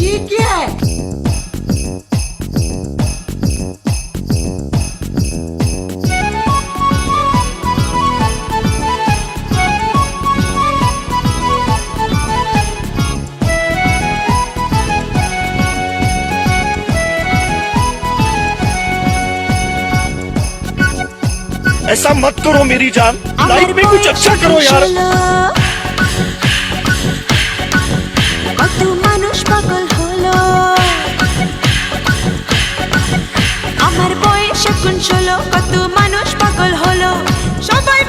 ये क्या है? ऐसा मत करो मेरी जान, लाइफ में कुछ अच्छा करो यार। কত মানুষ পাগল হলো আমার বয়স এখন 16 কত মানুষ পাগল হলো সবাই